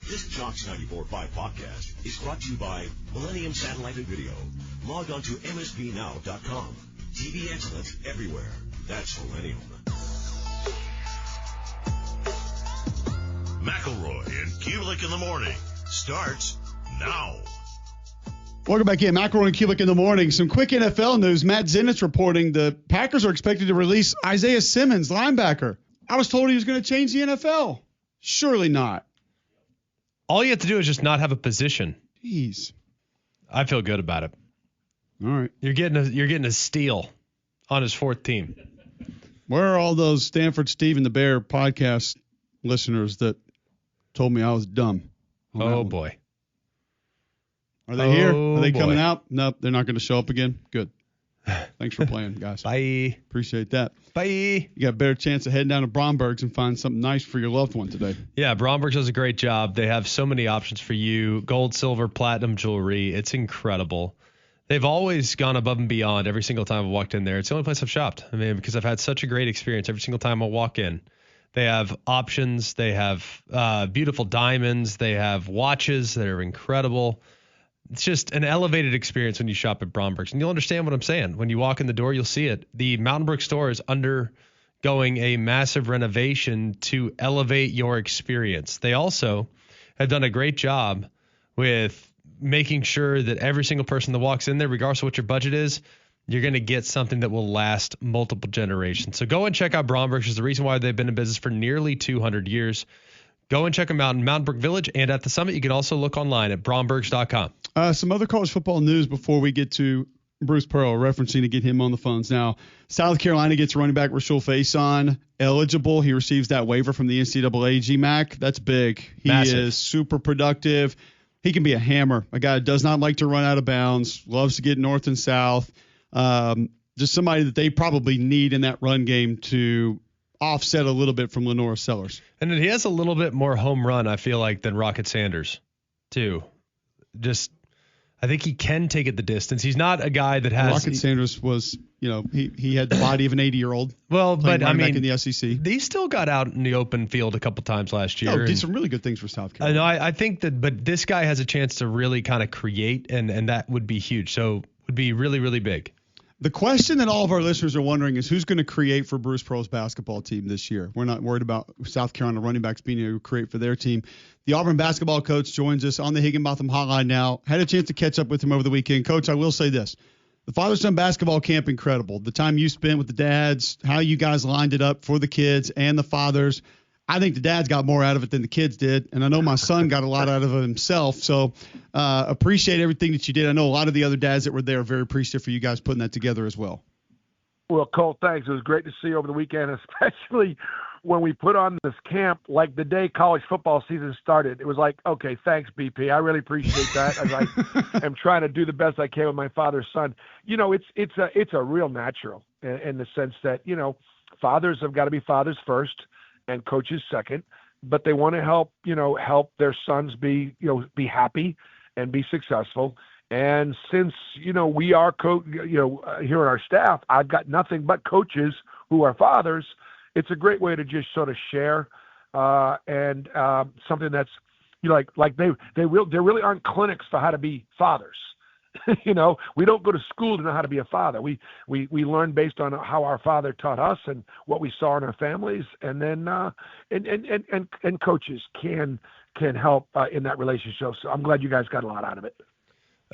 This Jocks 94.5 podcast is brought to you by Millennium Satellite and Video. Log on to msbnow.com. TV excellence everywhere. That's Millennium. McElroy and Cubelic in the morning starts now. Welcome back in. McElroy and Cubelic in the morning. Some quick NFL news. Matt Zenitz reporting the Packers are expected to release Isaiah Simmons, linebacker. I was told he was going to change the NFL. Surely not. All you have to do is just not have a position. Jeez. I feel good about it. All right. You're getting a steal on his fourth team. Where are all those Stanford Steve and the Bear podcast listeners that told me I was dumb? Oh, boy. Are they here? Are they boy. coming out? Nope, they're not going to show up again. Good. Thanks for playing, guys. Bye. Appreciate that. Bye. You got a better chance of heading down to Bromberg's and find something nice for your loved one today. Yeah, Bromberg's does a great job. They have so many options for you. Gold, silver, platinum jewelry. It's incredible. They've always gone above and beyond every single time I've walked in there. It's the only place I've shopped. I mean, because I've had such a great experience every single time I walk in. They have options. They have beautiful diamonds. They have watches that are incredible. It's just an elevated experience when you shop at Bromberg's. And you'll understand what I'm saying. When you walk in the door, you'll see it. The Mountain Brook store is undergoing a massive renovation to elevate your experience. They also have done a great job with making sure that every single person that walks in there, regardless of what your budget is, you're going to get something that will last multiple generations. So go and check out Bromberg's. There's the reason why they've been in business for nearly 200 years. Go and check them out in Mountain Brook Village and at the Summit. You can also look online at brombergs.com. Some other college football news before we get to Bruce Pearl, referencing to get him on the phones now. South Carolina gets running back Rashul Faison eligible. He receives that waiver from the NCAA GMAC. That's big. He Massive. is super productive. He can be a hammer. A guy that does not like to run out of bounds, loves to get north and south. Just somebody that they probably need in that run game to offset a little bit from Lenora Sellers. And he has a little bit more home run, I feel like, than Rocket Sanders, too. I think he can take it the distance. He's not a guy that has. Rocket Sanders was, he had the body of an 80-year-old. Well, but I mean, back in the SEC, he still got out in the open field a couple times last year. Did some really good things for South I Carolina. know. I think that, but this guy has a chance to really kind of create, and that would be huge. So would be really, really big. The question that all of our listeners are wondering is who's going to create for Bruce Pearl's basketball team this year. We're not worried about South Carolina running backs being able to create for their team. The Auburn basketball coach joins us on the Higginbotham hotline now. Had a chance to catch up with him over the weekend. Coach, I will say this. The father-son basketball camp, incredible. The time you spent with the dads, how you guys lined it up for the kids and the fathers. I think the dads got more out of it than the kids did, and I know my son got a lot out of it himself. So appreciate everything that you did. I know a lot of the other dads that were there are very appreciative for you guys putting that together as well. Well, Cole, thanks. It was great to see you over the weekend, especially when we put on this camp, like the day college football season started. It was like, okay, thanks, BP. I really appreciate that as I am trying to do the best I can with my father's son. It's a real natural in the sense that, fathers have got to be fathers first and coaches second, but they want to help their sons be happy and be successful. And since, we are here on our staff, I've got nothing but coaches who are fathers. It's a great way to just sort of share and something that's there really aren't clinics for how to be fathers. We don't go to school to know how to be a father. We learn based on how our father taught us and what we saw in our families, and then and coaches can help in that relationship. So I'm glad you guys got a lot out of it.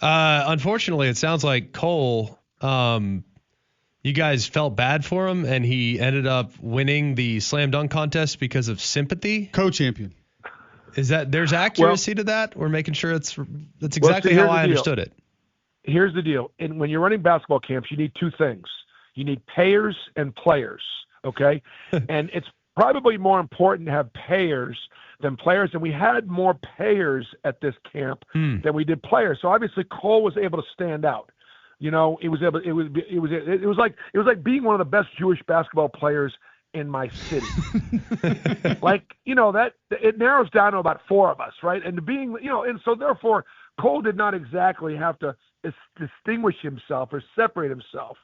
Unfortunately, it sounds like Cole, you guys felt bad for him, and he ended up winning the slam dunk contest because of sympathy. Co-champion. Is that there's accuracy to that? We're making sure that's exactly how I understood it. Here's the deal. And when you're running basketball camps, you need two things. You need payers and players, okay? And it's probably more important to have payers than players. And we had more payers at this camp than we did players. So obviously Cole was able to stand out. It was like being one of the best Jewish basketball players in my city. that it narrows down to about four of us, right? And being, and so therefore Cole did not exactly have to distinguish himself or separate himself,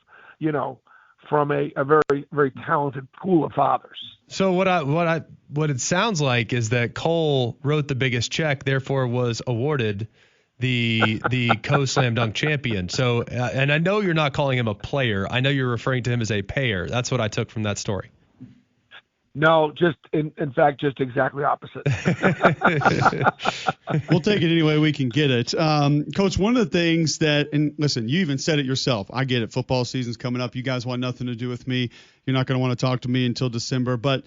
from a very, very talented pool of fathers. So what it sounds like is that Cole wrote the biggest check, therefore was awarded the co-slam dunk champion. So, and I know you're not calling him a player. I know you're referring to him as a payer. That's what I took from that story. No, just in fact, just exactly opposite. We'll take it any way we can get it. Coach, one of the things that, and listen, you even said it yourself. I get it. Football season's coming up. You guys want nothing to do with me. You're not going to want to talk to me until December. But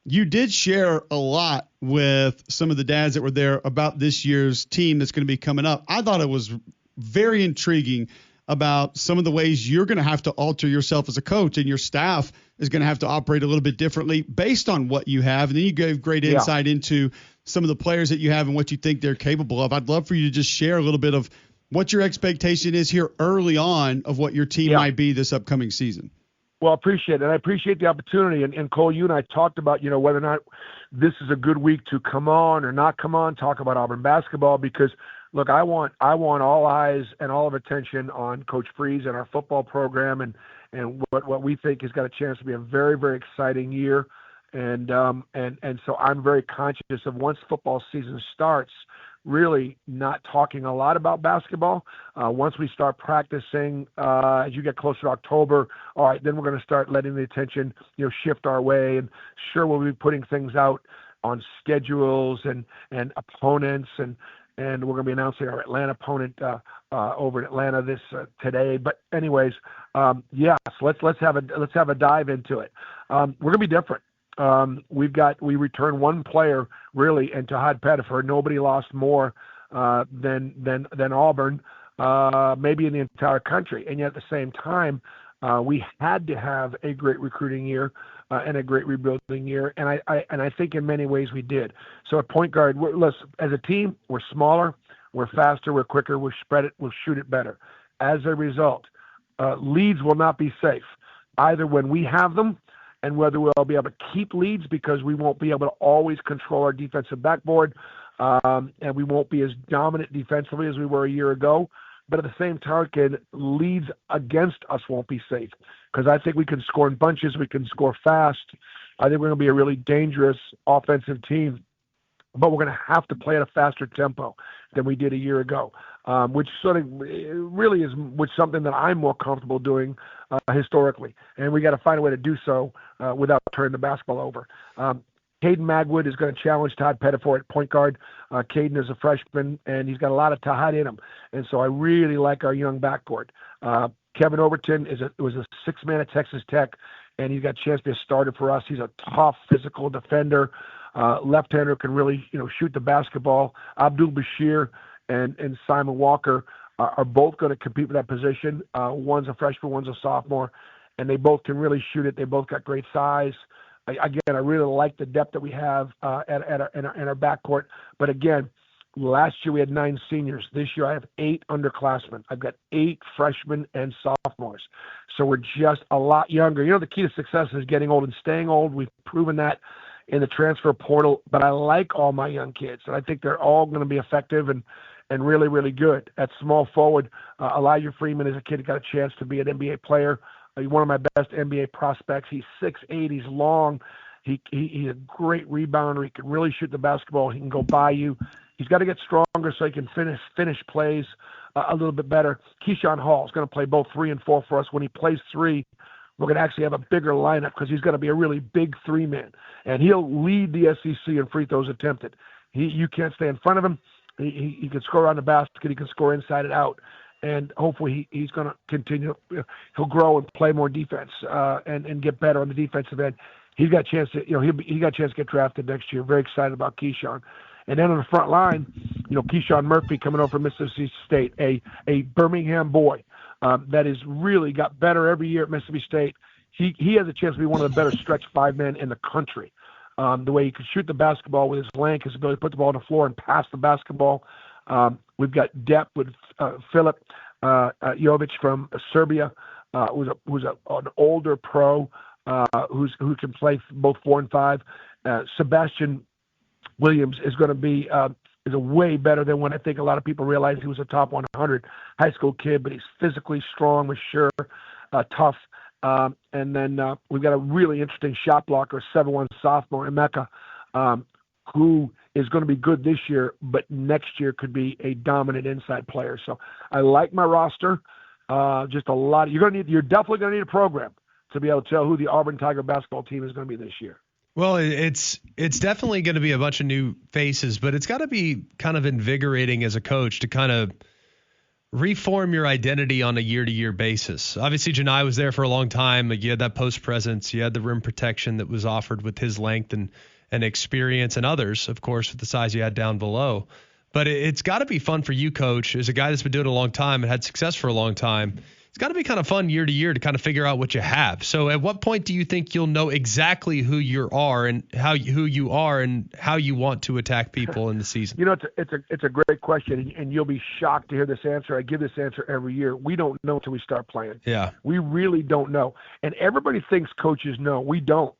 you did share a lot with some of the dads that were there about this year's team that's going to be coming up. I thought it was very intriguing about some of the ways you're going to have to alter yourself as a coach, and your staff is going to have to operate a little bit differently based on what you have. And then you gave great insight into some of the players that you have and what you think they're capable of. I'd love for you to just share a little bit of what your expectation is here early on of what your team might be this upcoming season. Well, I appreciate it. And I appreciate the opportunity. And Cole, you and I talked about, whether or not this is a good week to come on or not come on, talk about Auburn basketball, because look, I want all eyes and all of attention on Coach Freeze and our football program and what we think has got a chance to be a very, very exciting year. And so I'm very conscious of, once football season starts, really not talking a lot about basketball. Once we start practicing, as you get closer to October, all right, then we're going to start letting the attention, shift our way. And sure, we'll be putting things out on schedules and opponents, and we're going to be announcing our Atlanta opponent over in Atlanta this today. But anyways, yes, let's have a dive into it. We're going to be different. We returned one player really, and Todd Pettifer. Nobody lost more than Auburn, maybe in the entire country. And yet at the same time, we had to have a great recruiting year and a great rebuilding year. And I think in many ways we did. So at point guard, as a team, we're smaller, we're faster, we're quicker, we'll spread it, we'll shoot it better. As a result, leads will not be safe, either when we have them and whether we'll be able to keep leads, because we won't be able to always control our defensive backboard, and we won't be as dominant defensively as we were a year ago. But at the same token, leads against us won't be safe, because I think we can score in bunches, we can score fast. I think we're going to be a really dangerous offensive team, but we're going to have to play at a faster tempo than we did a year ago, which sort of really is something that I'm more comfortable doing historically. And we got to find a way to do so without turning the basketball over. Caden Magwood is going to challenge Todd Pettifor at point guard. Caden is a freshman, and he's got a lot of Todd in him. And so I really like our young backcourt. Kevin Overton was a six-man at Texas Tech, and he's got a chance to be a starter for us. He's a tough, physical defender. Left-hander, can really, shoot the basketball. Abdul Bashir and Simon Walker are both going to compete for that position. One's a freshman, one's a sophomore, and they both can really shoot it. They both got great size. Again, I really like the depth that we have in our backcourt. But again, last year we had 9 seniors. This year I have 8 underclassmen. I've got 8 freshmen and sophomores. So we're just a lot younger. The key to success is getting old and staying old. We've proven that in the transfer portal. But I like all my young kids, and I think they're all going to be effective and really, really good. At small forward, Elijah Freeman is a kid who got a chance to be an NBA player. He's one of my best NBA prospects. He's 6'8", he's long. He's a great rebounder. He can really shoot the basketball. He can go by you. He's got to get stronger so he can finish plays a little bit better. Keyshawn Hall is going to play both 3 and 4 for us. When he plays 3, we're going to actually have a bigger lineup, because he's going to be a really big 3-man. And he'll lead the SEC in free throws attempted. You can't stay in front of him. He can score on the basket. He can score inside and out. And hopefully he's going to continue. He'll grow and play more defense and get better on the defensive end. He's got a chance to, he got a chance to get drafted next year. Very excited about Keyshawn. And then on the front line, Keyshawn Murphy coming over from Mississippi State, a Birmingham boy that has really got better every year at Mississippi State. He has a chance to be one of the better stretch 5-men in the country. The way he can shoot the basketball with his length, his ability to put the ball on the floor and pass the basketball. We've got depth with Filip Jovic from Serbia, who's an older pro who can play both 4 and 5. Sebastian Williams is going to be is a way better than when I think a lot of people realize he was a top 100 high school kid, but he's physically strong, mature, tough, And then we've got a really interesting shot blocker, 7'1" sophomore, Emeka, who is going to be good this year, but next year could be a dominant inside player. So I like my roster. Just a lot. You're definitely going to need a program to be able to tell who the Auburn Tiger basketball team is going to be this year. Well, it's definitely going to be a bunch of new faces, but it's got to be kind of invigorating as a coach to kind of reform your identity on a year-to-year basis. Obviously, Janai was there for a long time. Like, you had that post presence, you had the rim protection that was offered with his length and experience, and others, of course, with the size you had down below. But it's got to be fun for you, Coach, as a guy that's been doing it a long time and had success for a long time. It's got to be kind of fun year to year to kind of figure out what you have. So at what point do you think you'll know exactly who you are and how you want to attack people in the season? You know, it's a great question, and you'll be shocked to hear this answer. I give this answer every year. We don't know until we start playing. Yeah. We really don't know. And everybody thinks coaches know. We don't.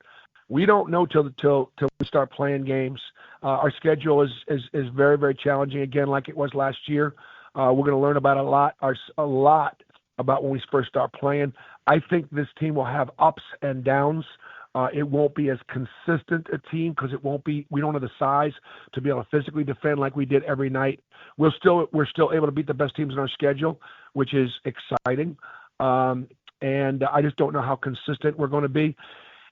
We don't know till we start playing games. Our schedule is very, very challenging, again, like it was last year. We're going to learn about a lot about when we first start playing. I think this team will have ups and downs. It won't be as consistent a team because we don't have the size to be able to physically defend like we did every night. We're still able to beat the best teams in our schedule, which is exciting. And I just don't know how consistent we're going to be.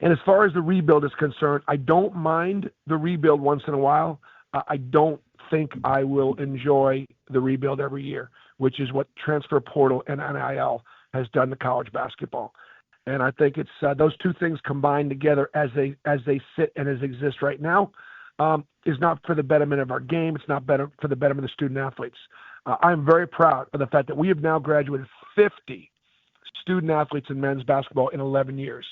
And as far as the rebuild is concerned, I don't mind the rebuild once in a while. I don't think I will enjoy the rebuild every year, which is what transfer portal and NIL has done to college basketball. And I think it's those two things combined together as they sit and as exist right now is not for the betterment of our game. It's not better for the betterment of the student athletes. I'm very proud of the fact that we have now graduated 50 student athletes in men's basketball in 11 years.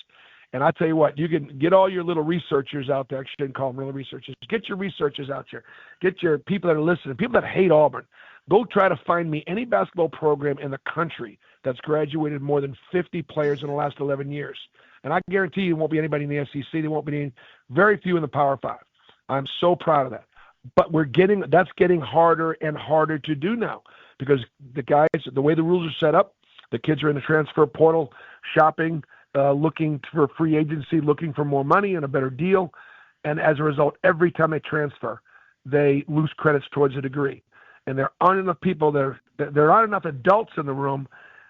And I tell you what, you can get all your little researchers out there. I shouldn't call them real researchers. Get your researchers out there. Get your people that are listening, people that hate Auburn. Go try to find me any basketball program in the country that's graduated more than 50 players in the last 11 years. And I guarantee you there won't be anybody in the SEC. There won't be very few in the Power Five. I'm so proud of that. But that's getting harder and harder to do now because the way the rules are set up, the kids are in the transfer portal shopping, looking for free agency, looking for more money and a better deal. And as a result, every time they transfer, they lose credits towards a degree. And there aren't enough people there aren't enough adults in the room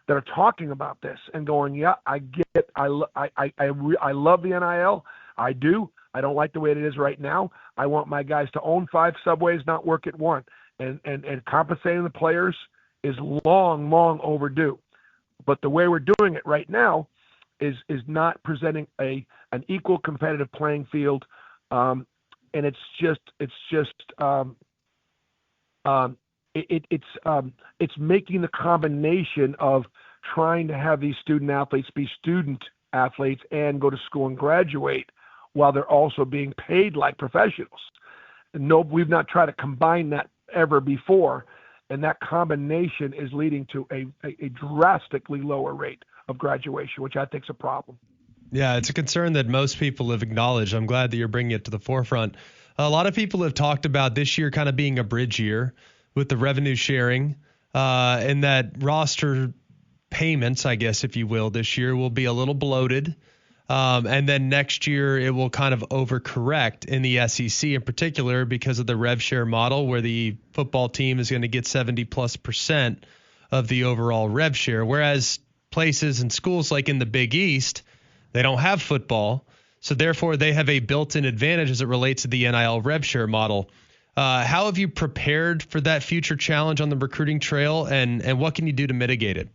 that are talking about this and going, yeah, I get it. I love the NIL. I do. I don't like the way it is right now. I want my guys to own 5 Subways, not work at 1. And compensating the players is long, long overdue. But the way we're doing it right now is not presenting an equal competitive playing field, and it's making the combination of trying to have these student athletes be student athletes and go to school and graduate while they're also being paid like professionals. No, we've not tried to combine that ever before, and that combination is leading to a drastically lower rate of graduation, which I think is a problem. Yeah, it's a concern that most people have acknowledged. I'm glad that you're bringing it to the forefront. A lot of people have talked about this year kind of being a bridge year with the revenue sharing, and that roster payments, I guess, if you will, this year will be a little bloated. And then next year it will kind of overcorrect in the SEC in particular because of the rev share model where the football team is going to get 70+% of the overall rev share, whereas places and schools like in the Big East, they don't have football. So therefore they have a built-in advantage as it relates to the NIL rev share model. How have you prepared for that future challenge on the recruiting trail, and what can you do to mitigate it?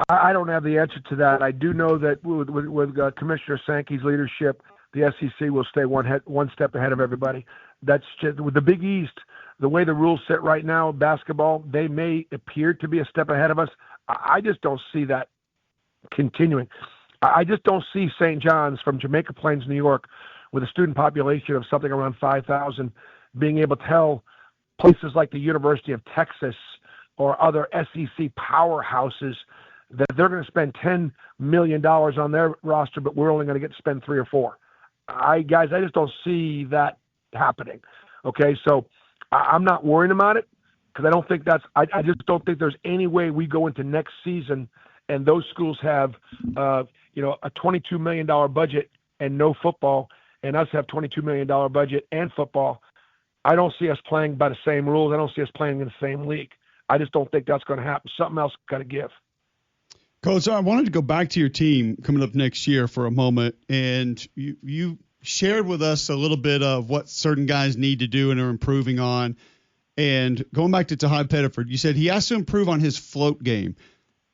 I don't have the answer to that. I do know that with Commissioner Sankey's leadership, the SEC will stay one step ahead of everybody. That's just, with the Big East, the way the rules sit right now, basketball, they may appear to be a step ahead of us. I just don't see that continuing. I just don't see St. John's from Jamaica Plains, New York, with a student population of something around 5,000, being able to tell places like the University of Texas or other SEC powerhouses that they're going to spend $10 million on their roster, but we're only going to get to spend 3 or 4. I just don't see that happening. Okay, so I'm not worrying about it because I just don't think there's any way we go into next season and those schools have, a $22 million budget and no football, and us have $22 million budget and football, I don't see us playing by the same rules. I don't see us playing in the same league. I just don't think that's going to happen. Something else got to give. Coach, I wanted to go back to your team coming up next year for a moment, and you shared with us a little bit of what certain guys need to do and are improving on. And going back to Tahad Pettiford, you said he has to improve on his float game.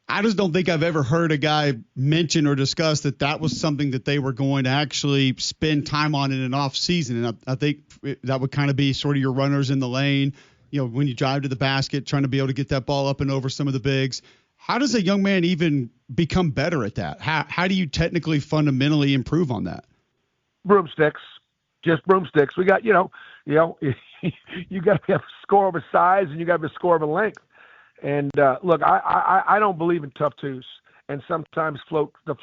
I just don't think I've ever heard a guy mention or discuss that was something that they were going to actually spend time on in an off season. And I think that would kind of be sort of your runners in the lane, when you drive to the basket, trying to be able to get that ball up and over some of the bigs. How does a young man even become better at that? How do you technically fundamentally improve on that? Broomsticks, just broomsticks. We got, you got to have a score over size and you got to have a score over length. And look, I don't believe in tough twos, and sometimes the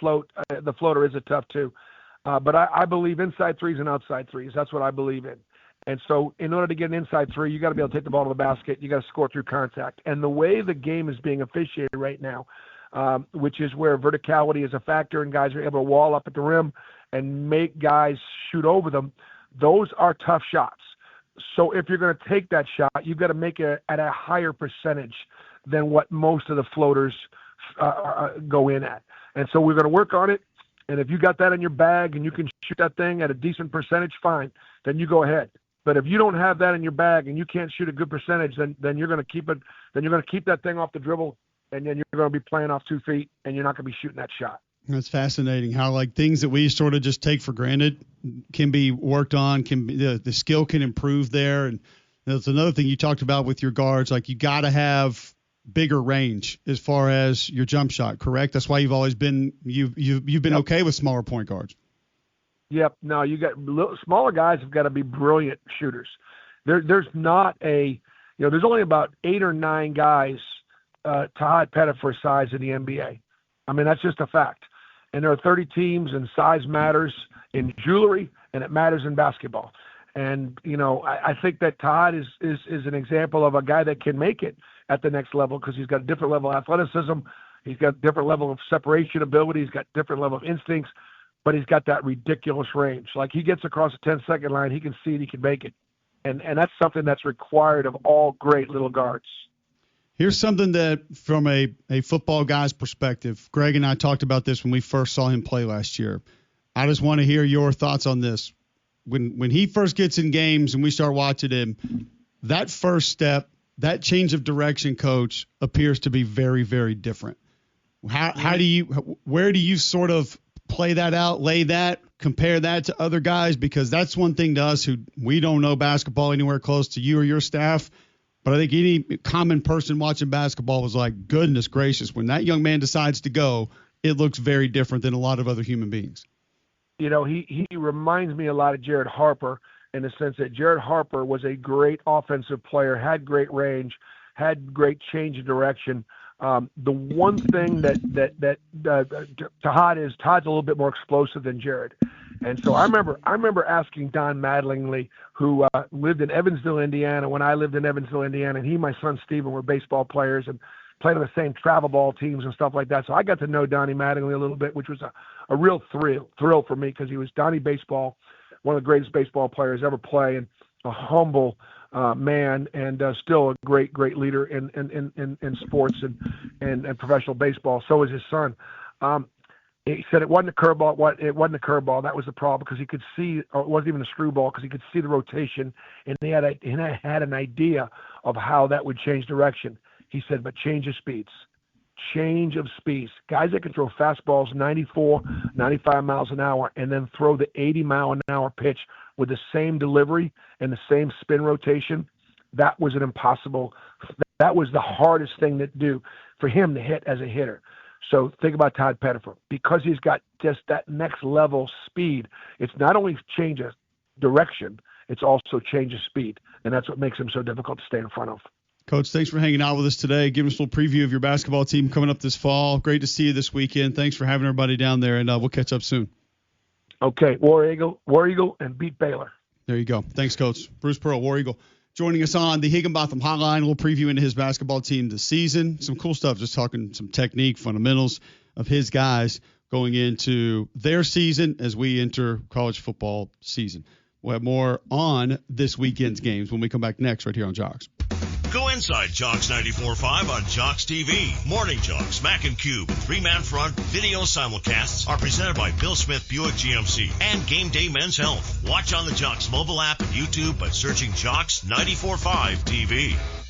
floater is a tough two. But I believe inside threes and outside threes. That's what I believe in. And so in order to get an inside three, you got to be able to take the ball to the basket. You got to score through contact. And the way the game is being officiated right now, which is where verticality is a factor and guys are able to wall up at the rim and make guys shoot over them, those are tough shots. So if you're going to take that shot, you've got to make it at a higher percentage than what most of the floaters go in at. And so we're going to work on it. And if you got that in your bag and you can shoot that thing at a decent percentage, fine, then you go ahead. But if you don't have that in your bag and you can't shoot a good percentage, then you're going to keep it. Then you're going to keep that thing off the dribble, and then you're going to be playing off 2 feet, and you're not going to be shooting that shot. That's fascinating how things that we sort of just take for granted can be worked on, the skill can improve there. And that's another thing you talked about with your guards. You got to have bigger range as far as your jump shot, correct? That's why you've always been you've been okay with smaller point guards. Yep. No, you got smaller guys have got to be brilliant shooters. There's not there's only about 8 or 9 guys Tahad Pettiford size in the NBA. I mean, that's just a fact. And there are 30 teams, and size matters in jewelry, and it matters in basketball. And, I think that Todd is an example of a guy that can make it at the next level because he's got a different level of athleticism. He's got a different level of separation ability. He's got different level of instincts, but he's got that ridiculous range. He gets across the 10-second line, he can see it, he can make it. And that's something that's required of all great little guards. Here's something that, from a football guy's perspective, Greg and I talked about this when we first saw him play last year. I just want to hear your thoughts on this. When he first gets in games and we start watching him, that first step, that change of direction, Coach, appears to be very, very different. Where do you sort of play that out, lay that, compare that to other guys? Because that's one thing to us who we don't know basketball anywhere close to you or your staff. But I think any common person watching basketball was like, goodness gracious, when that young man decides to go, it looks very different than a lot of other human beings. He reminds me a lot of Jared Harper in the sense that Jared Harper was a great offensive player, had great range, had great change of direction. The one thing that Todd's a little bit more explosive than Jared. And so I remember asking Don Mattingly, who lived in Evansville, Indiana, when I lived in Evansville, Indiana, and he and my son Steven were baseball players and played on the same travel ball teams and stuff like that. So I got to know Donnie Mattingly a little bit, which was a real thrill for me because he was Donnie Baseball, one of the greatest baseball players ever play, and a humble man, and still a great leader in sports and professional baseball. So was his son. He said it wasn't a curveball. It wasn't a curveball. That was the problem because he could see, or it wasn't even a screwball because he could see the rotation, and he had an idea of how that would change direction. He said, but change of speeds. Guys that can throw fastballs 94, 95 miles an hour and then throw the 80-mile-an-hour pitch with the same delivery and the same spin rotation, that was that was the hardest thing to do for him to hit as a hitter. So think about Todd Pettiford. Because he's got just that next level speed, it's not only change of direction, it's also change of speed. And that's what makes him so difficult to stay in front of. Coach, thanks for hanging out with us today. Give us a little preview of your basketball team coming up this fall. Great to see you this weekend. Thanks for having everybody down there, and we'll catch up soon. Okay, War Eagle, and beat Baylor. There you go. Thanks, Coach. Bruce Pearl, War Eagle. joining us on the Higginbotham Hotline. We'll preview into his basketball team this season. Some cool stuff, just talking some technique, fundamentals of his guys going into their season as we enter college football season. We'll have more on this weekend's games when we come back next right here on Jocks. Go inside Jocks 94.5 on Jocks TV. Morning Jocks, Mac and Cube, and Three-Man Front video simulcasts are presented by Bill Smith Buick GMC and Game Day Men's Health. Watch on the Jocks mobile app and YouTube by searching Jocks 94.5 TV.